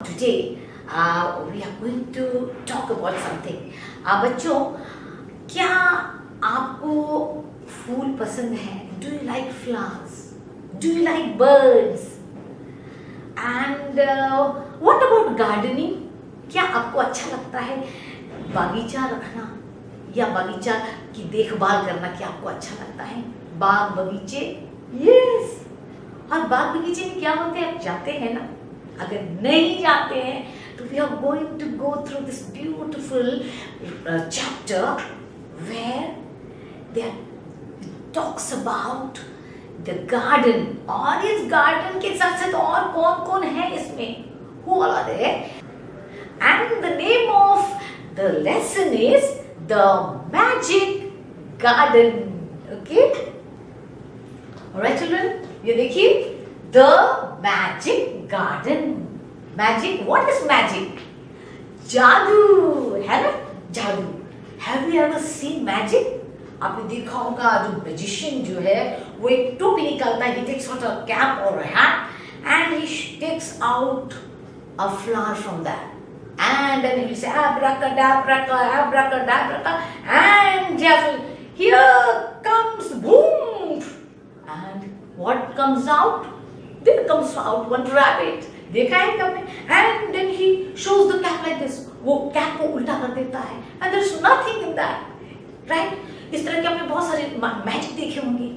Today, we are going to talk about something. बच्चों, क्या आपको फूल पसंद है? Do you like flowers? Do you like birds? And what about gardening? क्या आपको अच्छा लगता है बागीचा रखना या बागीचा की देखभाल करना? क्या आपको अच्छा लगता है? बाग बगीचे, यस। और बाग बगीचे में क्या होते हैं आप जानते हैं ना? अगर नहीं जाते हैं तो we are going to go through this beautiful chapter where there talks about the garden. और इस garden के साथ साथ और कौन कौन है इसमें? Who all are there? And the name of the lesson is the magic garden. Okay? Alright children, ये देखिए the magic garden. Magic, what is magic? जादू है ना, जादू. Have you ever seen magic? आपने देखा होगा जो मैजिशियन जो है वो एक टोपी निकालता है. He takes out a cap or a hat and he takes out a flower from that. And then he will say abracadabra, abracadabra, and just here comes boom. And what comes out? There comes out one rabbit. देखा है कभी? And then he shows the cap like this. वो cap को उल्टा कर देता है. And there's nothing in that, right? इस तरह के आपने बहुत सारे मैजिक देखे होंगे.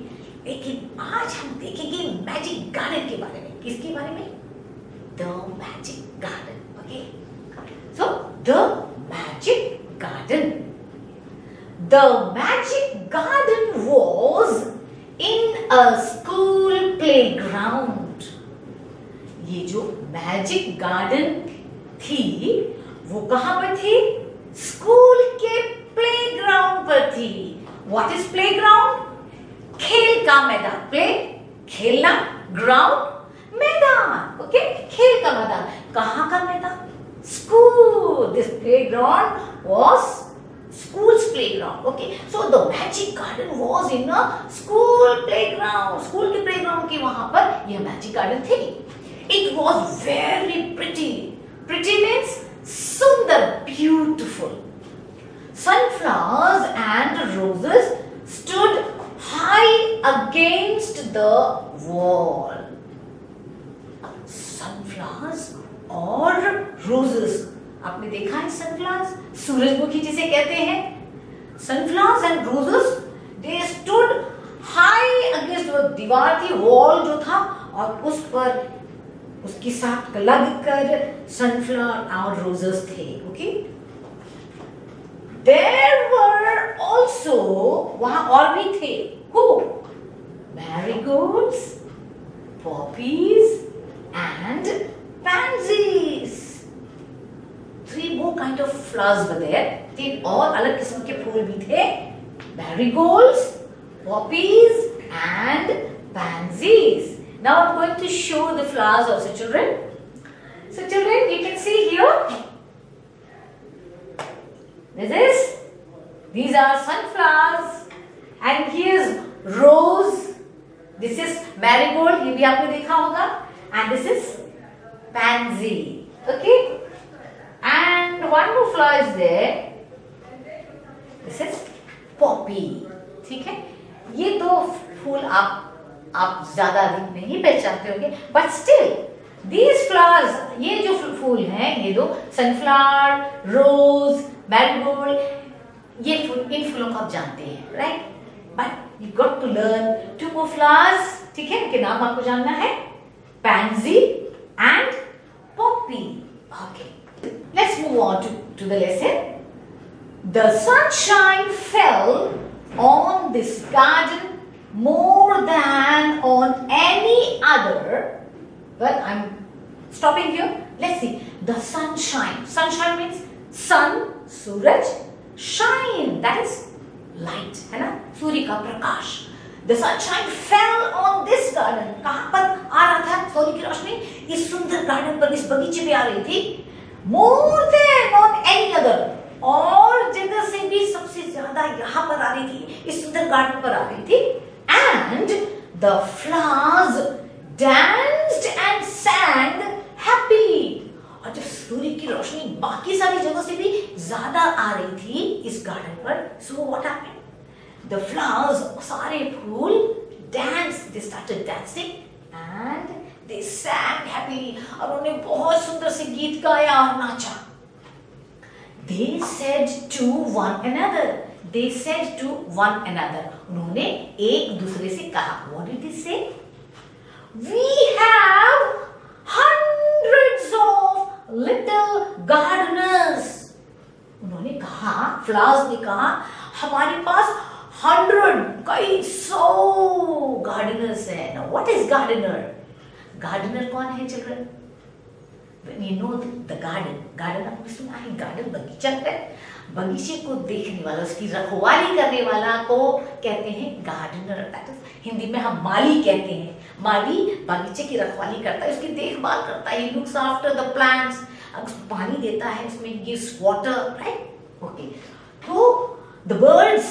लेकिन आज हम देखेंगे मैजिक गार्डन के बारे में. किसके बारे में? The magic garden. Okay. So the magic garden. The magic garden was in a school playground. ये जो मैजिक गार्डन थी वो कहां पर थी? स्कूल के प्लेग्राउंड पर थी. What is playground? खेल का मैदान. प्ले खेलना, ग्राउंड मैदान. ओके, खेल का मैदान. कहां का मैदान? School. This playground was school's playground. Okay, so the magic garden was in a school playground. School के playground के वहां पर यह magic garden थी. It was very pretty. Pretty means sundar, beautiful. Sunflowers and roses stood high against the wall. Sunflowers और roses. आपने देखा है सनफ्लावर्स? सूरजमुखी जिसे कहते हैं. Sunflowers and roses they stood high against. वो दीवार थी, वॉल जो था, और उस पर उसके साथ लगकर सनफ्लावर और रोजेस थे. ओके, देयर वर आल्सो, वहां और भी थे. Who? Marigolds, poppies and पैंसीज. Three more kind of flowers were there. तीन और अलग किस्म के फूल भी थे. Marigolds, poppies, and pansies. Now I'm going to show the flowers also, children. So, children, you can see here. These are sunflowers, and here's rose. This is marigold. ये भी आपने देखा होगा. And this is pansy. Okay. And one more flower is there. This is poppy. ठीक है? ये दो फूल आप ज्यादा अधिक नहीं पहचानते होंगे, but still these flowers, ये जो फूल हैं, ये दो सनफ्लावर, रोज, मैरीगोल्ड, ये फूल, इन फूलों को आप जानते हैं, right? But you got to learn two more flowers. ठीक है? इनके नाम आपको जानना है. Pansy and poppy. Okay. Let's move on to the lesson. The sunshine fell on this garden more than on any other. Well, I'm stopping here. Let's see. The sunshine. Sunshine means sun, suraj, shine. That is light. है ना? सूर्य का प्रकाश. The sunshine fell on this garden. कहाँ पर आ रहा था सूर्य की रोशनी? इस सुंदर गार्डन पर, इस बगीचे पे आ रही थी. More than on any other. और जगह से भी सबसे ज्यादा यहाँ पर आ रही थी, इस सुंदर गार्डन पर आ रही थी. And the flowers danced and sang happily. और जब बाकी सारी जगहों से भी ज्यादा आ रही थी इस गार्डन पर। So what happened, the flowers, सारे फूल dance, they started dancing and they sang happily, और उन्होंने बहुत सुंदर से गीत गाया और नाचा। They said to one another, they said to one another, उन्होंने एक दूसरे से कहा, what did they say? We have hundreds of little gardeners, उन्होंने कहा, फ्लावर्स ने कहा, हमारे पास 100, कई 100 गार्डनर्स हैं। Now what is gardener? Gardener कौन है children? When you know the garden, garden आपने सुना है, गार्डन बगीचा है, बगीचे को देखने वाला, उसकी रखवाली करने वाला को कहते हैं गार्डनर। हिंदी में हम माली कहते हैं। माली बगीचे की रखवाली करता है, उसकी देखभाल करता है, he looks after the plants, उसको पानी देता है, उसमें gives water, right? Okay. तो the birds,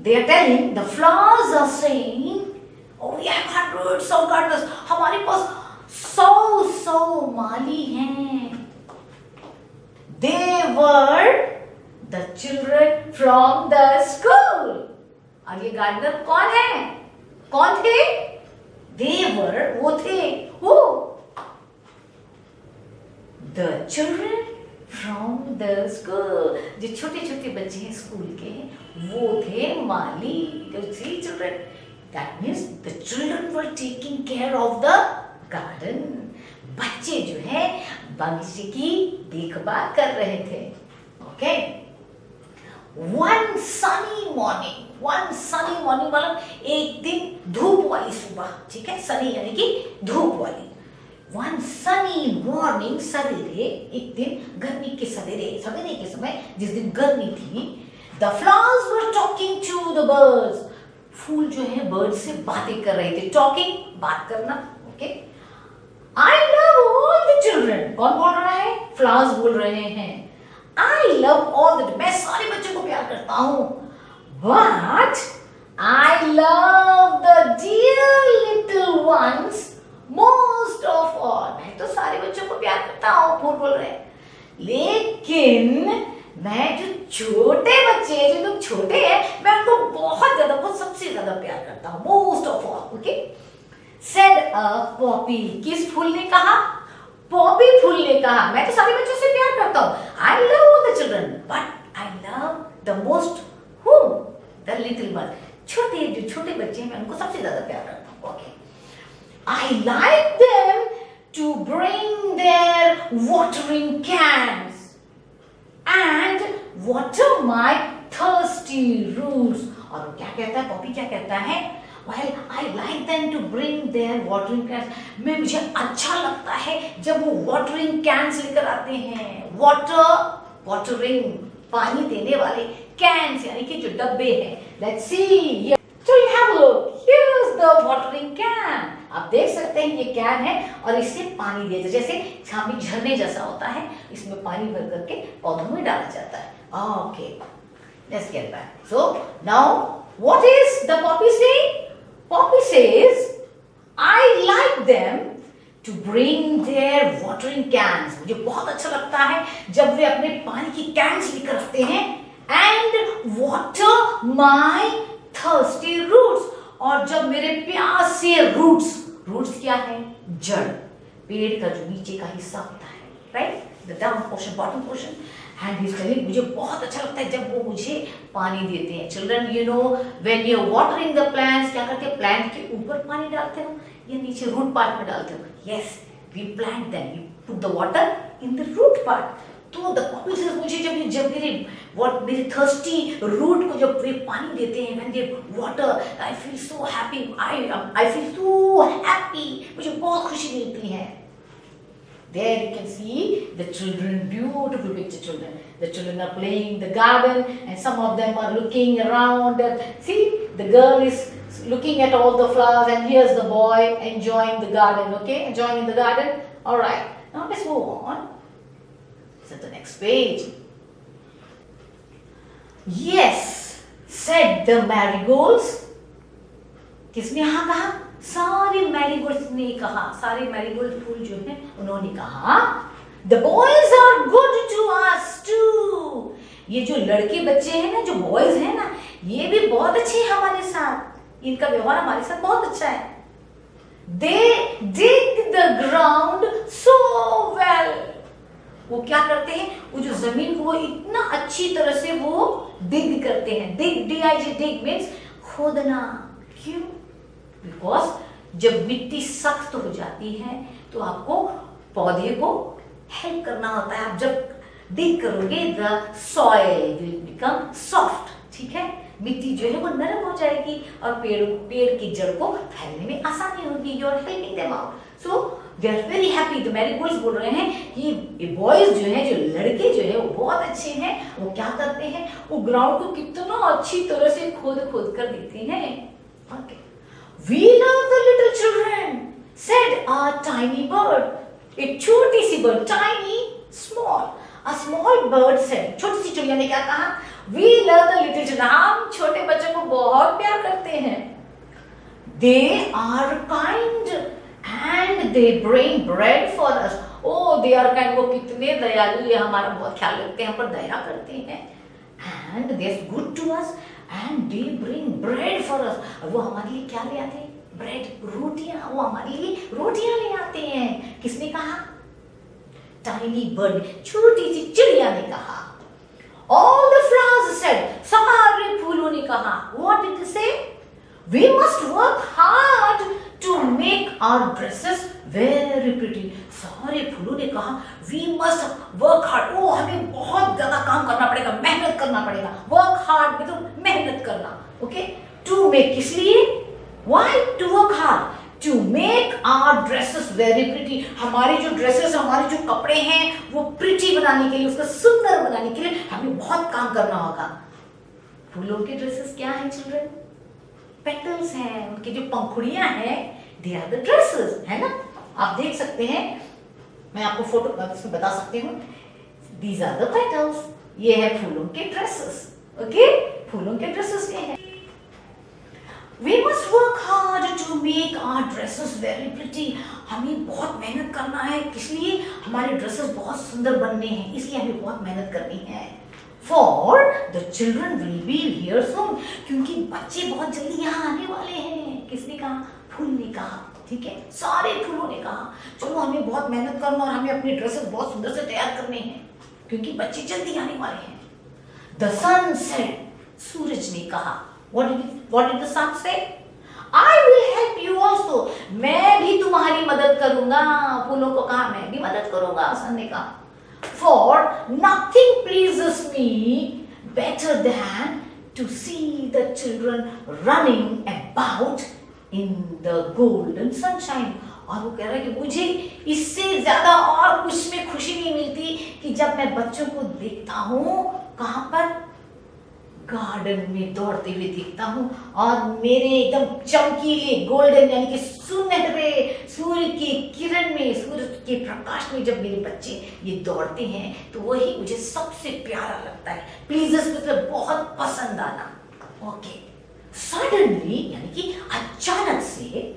they are telling, the flowers are saying, oh we have hundreds of gardeners, हमारे पास 100 माली हैं। They were the children from the school, और ये गार्डनर कौन है, कौन थे? They were, वो थे, who? The children from the school, जो छोटे छोटे बच्चे हैं स्कूल के, वो थे माली। See children, that means the children were taking care of the garden, बच्चे जो है बगीचे की देखभाल कर रहे थे। ओके, one sunny morning मतलब एक दिन धूप वाली सुबह, ठीक है, sunny यानी कि धूप वाली। one sunny morning, सवेरे, एक दिन गर्मी के सवेरे के समय, जिस दिन गर्मी थी, the flowers were talking to the birds, फूल जो है बर्ड से बातें कर रहे थे। टॉकिंग, बात करना, okay. I love all the children, कौन बोल रहा है? फ्लावर्स बोल रहे हैं। I love all the, मैं सारे बच्चों को प्यार करता हूँ, but I love the dear little ones most of all, मैं तो सारे बच्चों को प्यार करता हूँ, फूल बोल रहे हैं, लेकिन मैं जो छोटे बच्चे हैं, जो लोग छोटे हैं, मैं उनको बहुत सबसे ज्यादा प्यार करता हूँ, most of all. Okay, said a Poppy, किस फूल ने कहा? पॉपी फूल ने कहा, मैं तो सारे बच्चों से प्यार करता हूँ, I love all the children, but I love the most whom? The little one, जो छोटे बच्चे हैं, मैं उनको सबसे ज्यादा प्यार करता हूँ। Okay, I like them to bring their watering cans and water my thirsty roots, और क्या कहता है पॉपी, क्या कहता है? Well, I like them to bring their watering cans, मुझे अच्छा लगता है जब वो watering cans लेकर आते हैं। watering, पानी देने वाले, cans यानी कि जो डब्बे हैं। Let's see, so you have a look, here's the watering can, आप देख सकते हैं ये कैन है और इससे पानी दिया जाता है, जैसे सामने झरने जैसा होता है, इसमें पानी भर करके पौधों में डाला जाता है। Okay, let's get back. So now what is the poppy saying? Poppy says I like them to bring their watering cans, मुझे बहुत अच्छा लगता है जब वे अपने पानी की कैन्स लेकर आते हैं, and water my thirsty roots, और जब मेरे प्यास से रूट्स क्या है? जड़, पेड़ का जो नीचे का हिस्सा होता है, right, the down portion, bottom portion, and he is telling, मुझे बहुत अच्छा लगता है जब वो मुझे पानी देते हैं। Children, you know when you are watering the plants, क्या करते हैं? प्लांट के ऊपर पानी डालते हो या नीचे रूट पार्ट में डालते हो? Yes, we plant them, you put the water in the root part. तो द पॉपी सेज, मुझे मेरे थर्स्टी रूट को जब वे पानी देते हैं, when they water, I feel so happy, I feel so happy, मुझे बहुत खुशी मिलती है। There you can see the children, beautiful picture children. The children are playing in the garden and some of them are looking around. See, the girl is looking at all the flowers and here's the boy enjoying the garden, okay? Enjoying in the garden. All right, now let's move on. So the next page. Yes, said the marigolds. किसने यहाँ कहा? सारे marigolds ने कहा, सारे marigold फूल जो है उन्होंने कहा, The boys are good to us too. ये जो लड़के बच्चे हैं ना, जो बॉयज हैं ना, ये भी बहुत अच्छे हैं हमारे साथ, इनका व्यवहार हमारे साथ बहुत अच्छा है. They dig the ground so well. वो क्या करते हैं, वो जो जमीन को वो इतना अच्छी तरह से वो डिग करते हैं. डिग, D-I-G, डिग मीन्स खोदना. क्यों? बिकॉज जब मिट्टी सख्त हो जाती है तो आपको पौधे को हेल्प करना होता है. आप जब डिग करोगे the soil will become soft. ठीक है, मिट्टी जो है वो नरम हो जाएगी और पेड़ की जड़ को फैलने में आसानी होगी. You are helping them out. So they are very happy. The marigolds बोल रहे हैं कि बॉयज जो है, जो लड़के जो है वो बहुत अच्छे हैं. वो क्या करते हैं, वो ग्राउंड को कितना अच्छी तरह से खोद कर देते हैं. Okay. We love the little children, said a tiny bird. एक छोटी सी bird, tiny, small. A small bird said, छोटी सी चिड़िया ने क्या कहा? We love the little children. हम छोटे बच्चों को बहुत प्यार करते हैं. They are kind and they bring bread for us. Oh, they are kind. वो कितने दयालु, ये हमारा बहुत ख्याल रखते हैं, हम पर दया करते हैं. And they are good to us. And they bring bread for us. और वो हमारे लिए क्या ले आते हैं? ब्रेड, रोटियां. वो हमारे लिए रोटियां ले आते हैं. किसने कहा? टाइनी बर्ड, छोटी सी चिड़िया ने कहा. All the flowers said, सारे फूलों ने कहा. What did they say? We must work hard to make our dresses very pretty. सारे फूलों ने कहा we must work hard. ओ, हमें बहुत ज्यादा काम करना पड़ेगा, मेहनत करना पड़ेगा. Work hard मतलब मेहनत करना. ओके, to make, किस लिए? Why to work hard? To make our dresses very pretty. हमारी जो ड्रेसेस, हमारे जो कपड़े हैं वो प्रिटी बनाने के लिए, उसको सुंदर बनाने के लिए हमें बहुत काम करना होगा. फूलों के ड्रेसेस क्या हैं चिल्ड्रन? पेटल्स हैं, उनकी जो पंखुड़ियां हैं, दे आर द ड्रेसेस, है ना. आप देख सकते हैं, मैं आपको फोटो इसमें बता सकती हूँ. These are the petals. ये है फूलों के ड्रेसेस. ओके, फूलों के ड्रेसेस ये हैं. We must work hard to make our dresses very pretty. हमें बहुत मेहनत करना है. किस लिए? हमारे ड्रेसेस बहुत सुंदर बनने हैं, इसलिए हमें बहुत मेहनत करनी है. For the children will be here soon. क्योंकि बच्चे बहुत जल्दी यहाँ आने वाले हैं. किसने कहा? फूल ने कहा. ठीक है, सारे फूलों ने कहा चलो हमें बहुत मेहनत करना और हमें अपने ड्रेसेस बहुत सुंदर से तैयार करने हैं, क्योंकि बच्चे जल्दी आने वाले हैं. The sun said. सूरज ने कहा. What did the sun say? I will help you also. मैं भी तुम्हारी मदद करूंगा. फूलों को कहा मैं भी मदद करूंगा. सन ने कहा. For nothing pleases me better than to see the children running about in the golden sunshine. और वो कह रहा है कि मुझे इससे ज्यादा और कुछ में खुशी नहीं मिलती कि जब मैं बच्चों को देखता हूँ, कहाँ पर? गार्डन में दौड़ते हुए देखता हूँ और मेरे एकदम चमकीले गोल्डन यानी कि सुनहरे सूर्य की किरण में, सूर्य के प्रकाश में जब मेरे बच्चे ये दौड़ते हैं तो वही मुझे सबसे प्यारा लगता है. प्लीजेस मतलब बहुत पसंद आना. ओके. सडनली यानी कि अचानक से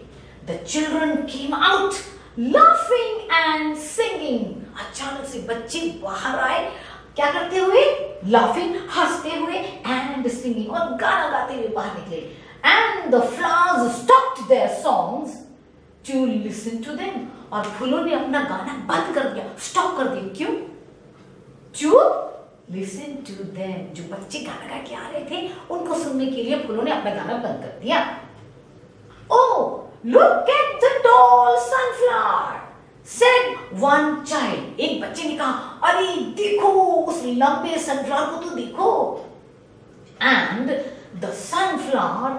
the children came out laughing and singing. अचानक से बच्चे बाहर आए, क्या करते हुए? लाफिंग, हंसते हुए, एंड सिंगिंग, और गाना गाते हुए बाहर निकले. And the flowers stopped their songs to listen to them. और फूलों ने अपना गाना बंद कर दिया, स्टॉप कर दिया. क्यों? To listen to them. जो बच्चे गाना गा के आ रहे थे उनको सुनने के लिए फूलों ने अपना गाना बंद कर दिया. Oh, look at the tall sunflower, said one child. एक बच्चे ने कहा, अरे देखो उस लंबे सनफ्लावर को तो देखो. And the sunflower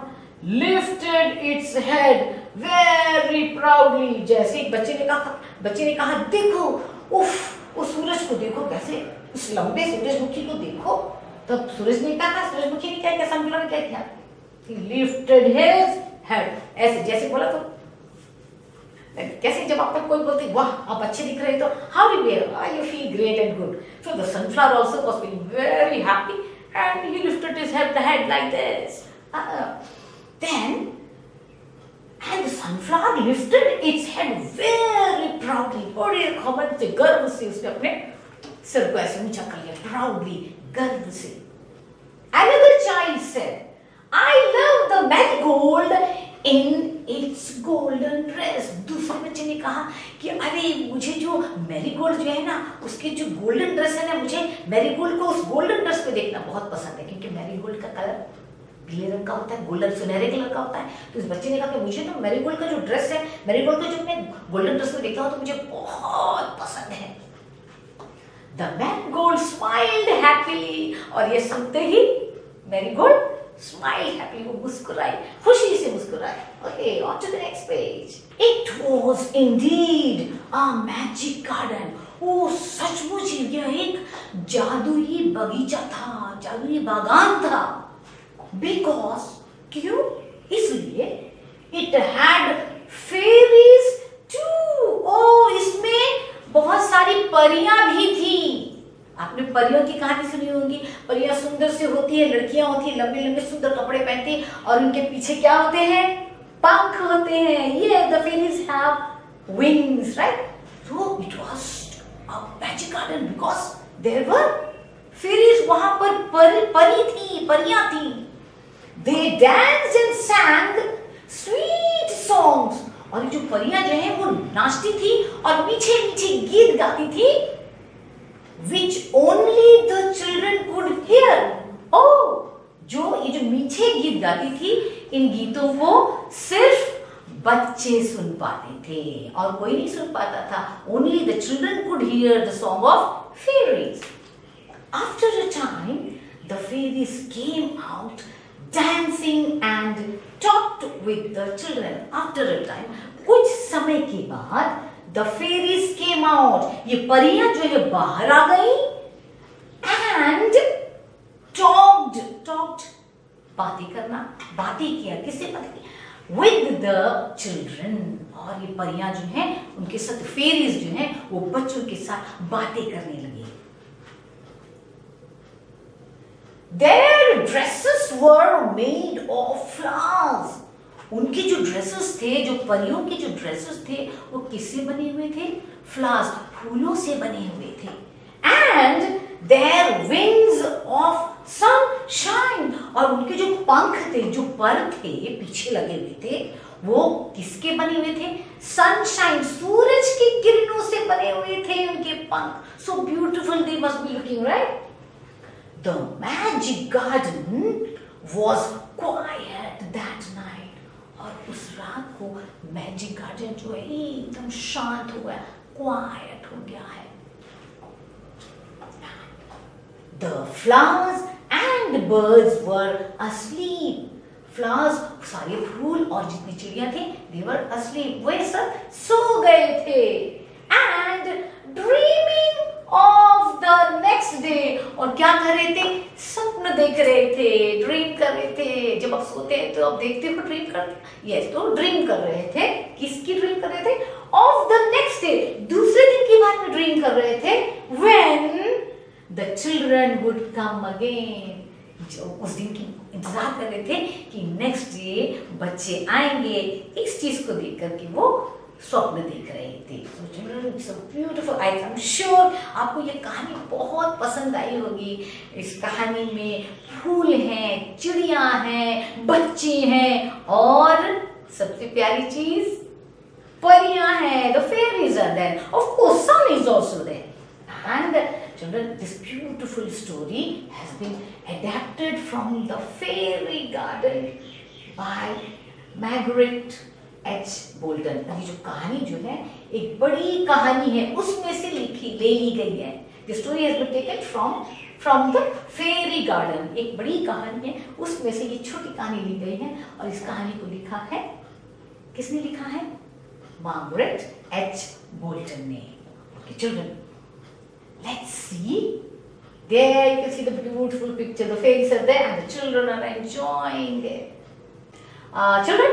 lifted its head very proudly. जैसे एक बच्चे ने कहा देखो, उफ, उस सूरज को देखो कैसे, उस लंबे सूरजमुखी को देखो. तब सूरज ने कहा, सूरजमुखी ने क्या किया, सनफ्लावर ने क्या किया? He lifted his head. ऐसे जैसे बोला तो कैसे जब आपको कोई बोलते वाह आप अच्छे दिख रहे, तो how you feel great and good. So the sunflower also was feeling very happy and he lifted his head like this. Then and the sunflower lifted its head very proudly, बड़े घमंड से, गर्व से उसने अपने सिर को ऐसे ऊंचा कर लिया, प्राउडली, गर्व से। Another child said, I love the marigold in its golden dress. दूसरे बच्चे ने कहा कि अरे मुझे जो मैरीगोल्ड जो है ना, उसकी जो गोल्डन ड्रेस है ना, मुझे मैरीगोल्ड को उस गोल्डन ड्रेस पे देखना बहुत पसंद है, क्योंकि मैरीगोल्ड का कलर पीले रंग का होता है, गोल्डन सुनहरे कलर का होता है। तो इस बच्चे ने कहा कि मुझे तो मैरीगोल्ड का जो ड्रेस है, मैरीगोल्ड का जो मैं गोल्डन ड्रेस में देखता हूँ तो मुझे बहुत पसंद है। The marigold smiled happily, और ये सुनते ही मैरीगोल्ड smiled happily, वो मुस्कुराई, खुशी से मुस्कुराई। Okay, on to the next page. It was indeed a magic garden. वो सचमुच यह एक जादुई बगीचा था, जादुई बागान था। Because क्यों? इसलिए it had fairies too. ओ, इसमें बहुत सारी परियां भी थी। आपने परियों की कहानी सुनी होगी। परियां सुंदर से होती है, लड़कियां होती है, लंबे लंबे सुंदर कपड़े पहनती है, और उनके पीछे क्या होते हैं? पंख होते हैं। ये the fairies have wings, right? So it was a magic garden because there were fairies. वहां पर परी थी, परियां थी। They danced and sang sweet songs. और ये जो परियां जो है वो नाचती थी और मीठे मीठे गीत गाती थी, which only the children could hear. जो ये जो मीठे गीत गाती थी, इन गीतों को सिर्फ बच्चे सुन पाते थे और कोई नहीं सुन पाता था। Only the children could hear the song of fairies. After a time, the fairies came out dancing and talked with the children. After a time, कुछ समय के बाद the fairies came out. ये परियां जो है बाहर आ गई and talked, बातें करना, बातें किया, किससे बातें की? With the children. और ये परियां जो हैं उनके साथ fairies जो हैं वो बच्चों के साथ बातें करने लगी। Their dresses were made of flowers. उनके जो ड्रेसेस थे, जो परियों के जो ड्रेसेस थे, वो किससे बने हुए थे? फ्लावर्स, फूलों से बने हुए थे। And their wings of sunshine. और उनके जो पंख थे, जो पर थे, पीछे लगे हुए थे, वो किसके बने हुए थे? सनशाइन, सूरज की किरणों से बने हुए थे उनके पंख। So beautiful they must be looking, right? The magic garden was quiet that night. और उस रात को मैजिक गार्डन जो है एकदम शांत हो गया, क्वाइट हो गया है। The flowers and birds were asleep. Flowers, सारे फूल और जितनी चिड़िया थे, they were asleep. वे सब सो गए थे। And dreaming of the next day. और क्या कर रहे थे? स्वप्न देख रहे थे, ड्रीम कर रहे थे। जब आप सोते हैं तो आप देखते हो ड्रीम करते हैं। यस, तो ड्रीम कर रहे थे। किसकी ड्रीम कर रहे थे? ऑफ द नेक्स्ट डे, दूसरे दिन के बारे में ड्रीम कर रहे थे। When the children would come again, जो उस दिन की इंतजार कर रहे थे कि नेक्स्ट डे बच्चे आएंगे। इस चीज को देख करके वो स्वप्न देख रहे थे। So beautiful. I'm sure आपको ये कहानी बहुत पसंद आई होगी। इस कहानी में फूल हैं, चिड़िया हैं, बच्चे हैं और सबसे प्यारी चीज परियां हैं। The fairies are there. Of course, sun is also there. And children, this beautiful story has been adapted from the fairy garden by Margaret H. Bolton. ये जो कहानी जो है एक बड़ी कहानी है, उसमें से ले ली गई है। The story has been taken from the fairy garden. एक बड़ी कहानी है, उसमें से ये छोटी कहानी ली गई है और इस कहानी को लिखा है, किसने लिखा है? Margaret H. Bolton ने। Okay, children, let's see. There you can see the beautiful picture. The fairies are there and the children are enjoying it. Children,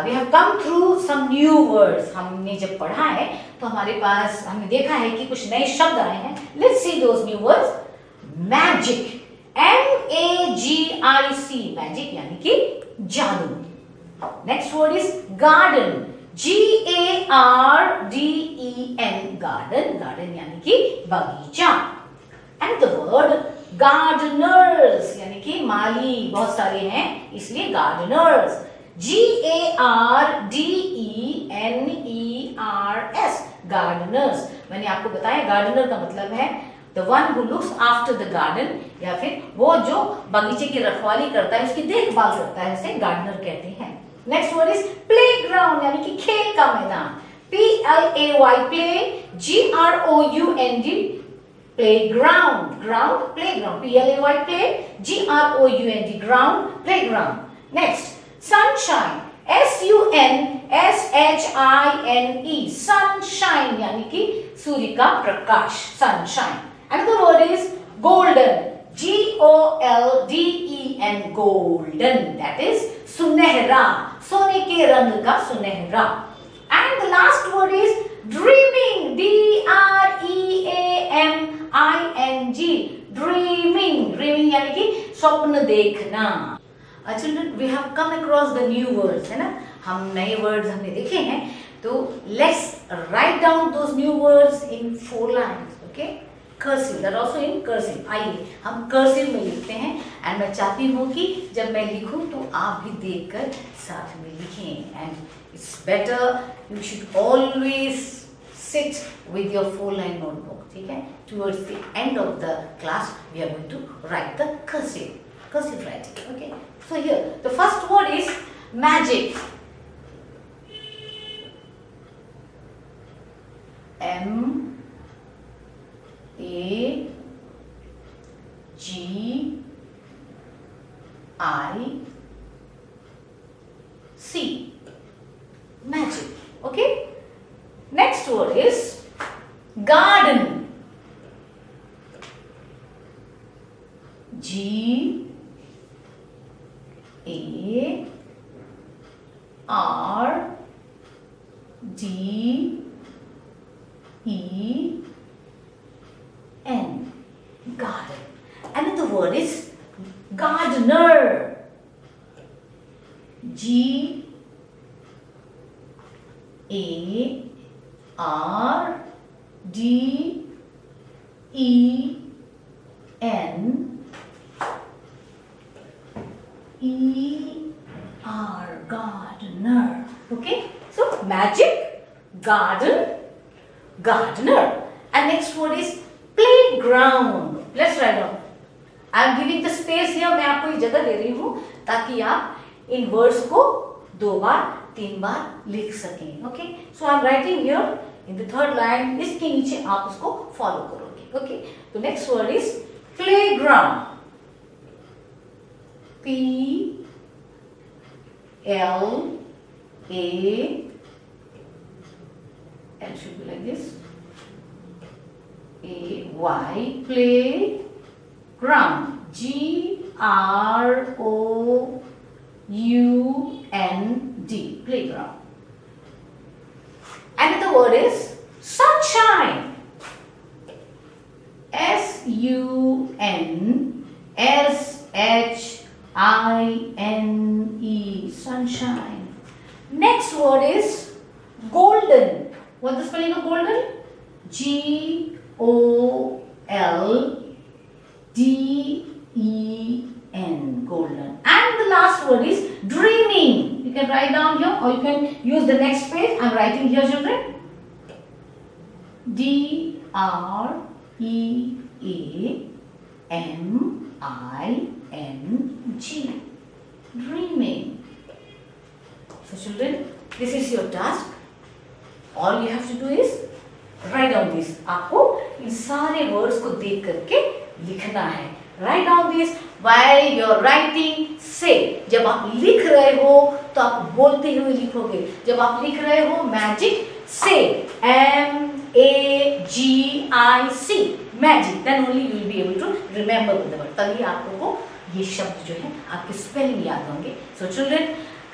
we have come through some new words. हमने जब पढ़ा है तो हमारे पास हमने देखा है कि कुछ नए शब्द आए हैं। Let's see those new words. Magic, M-A-G-I-C, magic यानी कि जादू। Next word is garden, GARDEN, garden, garden यानी कि बगीचा। एंड द वर्ड गार्डनर्स यानी कि माली, बहुत सारे हैं इसलिए गार्डनर्स। GARDENERS, Gardner's. मैंने आपको बताया गार्डनर का मतलब है the one who looks after the garden, या फिर वो जो बगीचे की रखवाली करता है, उसकी देखभाल करता है, उसे गार्डनर कहते हैं। नेक्स्ट वर्ड इज प्लेग्राउंड यानी कि खेल का मैदान। PLAY, play, GROUND, playground, ground, playground. PLAY, play, GROUND, ground, playground. Next sunshine, SUNSHINE, sunshine यानी कि सूर्य का प्रकाश, sunshine. Another word is golden, GOLDEN, golden, that is सुनहरा, सोने के रंग का सुनहरा। And the last word is dreaming, DREAMING, dreaming, dreaming यानी कि स्वप्न देखना। Children, we have come across the new words, है ना, हम नए words हमने देखे हैं, तो let's write down those new words in 4 lines, okay? Cursive, that also in cursive. आइए हम कर्सिव में लिखते हैं, एंड मैं चाहती हूँ कि जब मैं लिखूँ तो आप भी देखकर साथ में लिखें। And it's better, you should always sit with your 4-line notebook, ठीक है? Towards the end of the class we are going to write the cursive writing, okay? So here the first word is magic, MAGIC, magic, okay? Next word is garden, GARDEN, garden. Another word is gardener, GARDENER, gardener. Okay, so magic, garden, gardener. And next word is playground. Let's write down. I am giving the space here. मैं आपको ये जगह दे रही हूँ ताकि आप इन words को 2 बार 3 बार लिख सकें, okay? So I am writing here in the 3rd line, इसके नीचे आप उसको फॉलो करोगे, ओके? तो next word is playground, PLA, and should be like this, AY, playground, GROUND, playground. Another word is sunshine, SUNSHINE, sunshine. Next word is golden. What's the spelling of golden? GOLDEN, golden. And the last word is dreaming. You can write down here, or you can use the next page. I'm writing here, children. DREAMING, dreaming. So children, this is your task. All you have to do is write down this. आपको इन सारे words को देख करके लिखना है। Write down this while you're writing. Say, जब आप लिख रहे हो तो आप बोलते हुए लिखोगे। जब आप लिख रहे हो magic, say MAGIC, magic. Then only you will be able to remember the word. तभी आप लोगों को ये शब्द जो है आपके स्पेलिंग याद होंगे। So children,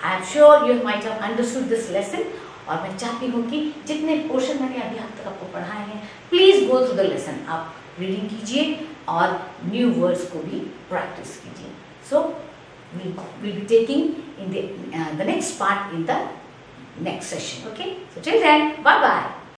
I am sure you might have understood this lesson. और मैं चाहती हूँ कि जितने पोर्शन मैंने अभी आप तक आपको पढ़ाए हैं, please go through the lesson. आप रीडिंग कीजिए और न्यू वर्ड्स को भी प्रैक्टिस कीजिए। सो we'll be taking in the next part in the next session. Okay, so till then, bye bye.